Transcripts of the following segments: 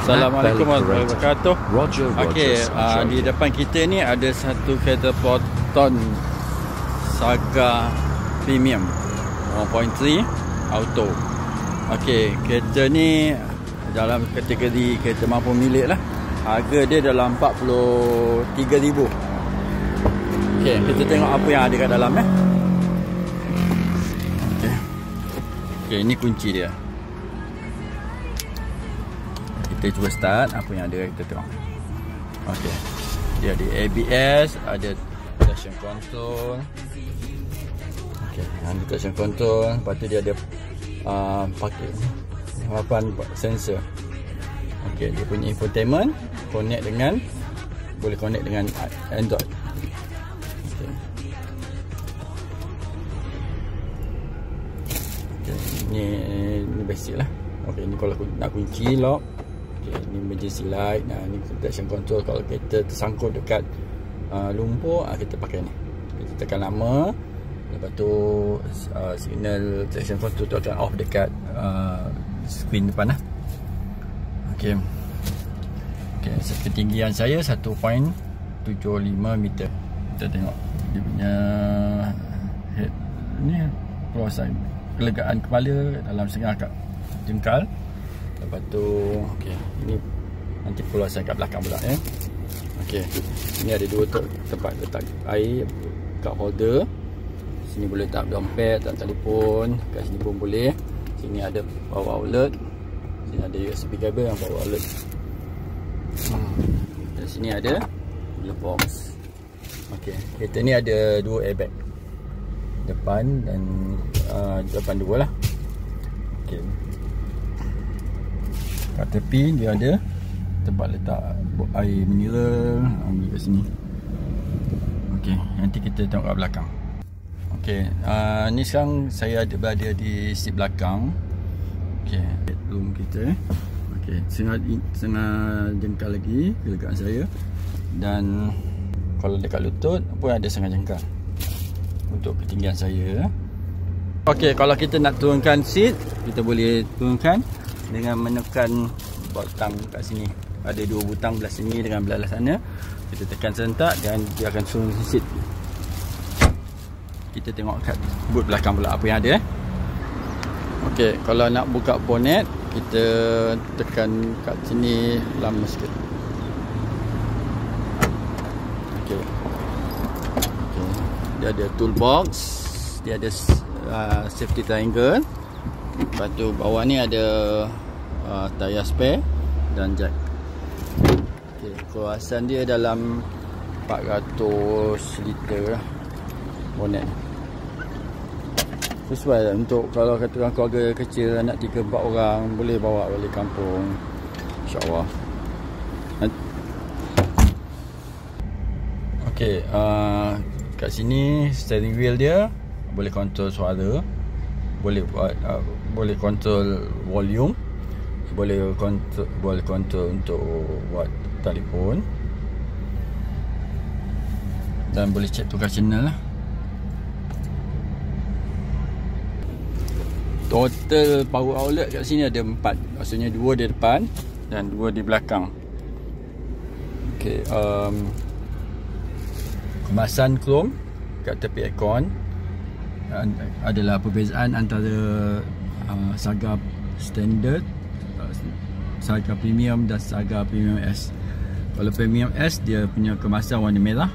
Assalamualaikum warahmatullahi wabarakatuh. Okey, di depan kita ni ada satu kereta Proton Saga Premium 1.3 Auto. Okey, kereta ni dalam kategori kereta mampu milik lah. Harga dia dalam 43,000. Okey, kita tengok apa yang ada kat dalam Okey, ini kunci dia. Kita cuba start apa yang ada, kita tengok. Okey, dia ada ABS, ada traction control. Okey, ada traction control. Lepas tu dia ada pakai 8 sensor. Okey, dia punya infotainment boleh connect dengan Android. Okey, ini basic lah. Okey, ni kalau nak kunci lock. Okay, ini emergency light. Nah, ni traction control kalau kereta tersangkut dekat lumpur, kita pakai ni. Kita tekan lama, lepas tu signal traction control tu akan off dekat screen depan lah. Okey. Okey, ketinggian saya 1.75 meter. Kita tengok dia punya head ni, peluasan kelegaan kepala dalam setengah jengkal. Lepas tu, okey, ini nanti peluasan kat belakang pula Okey, ini ada dua tempat letak air, cup holder. Sini boleh letak dompet, letak telefon. Kat sini pun boleh. Sini ada power outlet. Sini ada USB cable yang power outlet. Dan sini ada glove box. Okey, kereta ni ada dua airbag, depan dan depan dua lah. Okey, kat tepi dia ada tempat letak air mineral, ambil kat sini. Okey, nanti kita tengok kat belakang. Okey, ni sekarang saya berada di seat belakang. Okey, bedroom kita. Okey, setengah jengkal lagi kelegaan saya. Dan kalau dekat lutut pun ada setengah jengkal untuk ketinggian saya. Okey, kalau kita nak turunkan seat, kita boleh turunkan dengan menekan butang kat sini. Ada dua butang belah sini dengan belah sana. Kita tekan serentak dan dia akan turun seat. Kita tengok kat boot belakang pula apa yang ada. Okey, kalau nak buka bonnet, kita tekan kat sini lama sikit. Okey. Okey, dia ada toolbox, dia ada safety triangle. Lepas tu bawah ni ada tayar spare dan jack. Okay, keluasan dia dalam 400 liter lah bonnet. Sesuai lah untuk kalau kata orang keluarga kecil, anak 3-4 orang, boleh bawa balik kampung, InsyaAllah. Okay, kat sini steering wheel dia boleh kontrol suara, boleh kontrol volume, boleh kontrol untuk buat telefon, dan boleh check tukar channel lah. Total power outlet kat sini ada 4, maksudnya 2 di depan dan 2 di belakang. Okey, kemasan chrome kat tepi aircon adalah perbezaan antara Saga Standard, Saga Premium dan Saga Premium S. Kalau Premium S dia punya kemasan warna merah,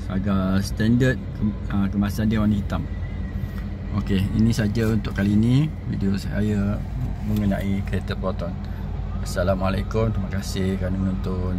Saga Standard kemasan dia warna hitam. Okey, ini saja untuk kali ini video saya mengenai kereta Proton. Assalamualaikum, terima kasih kerana menonton.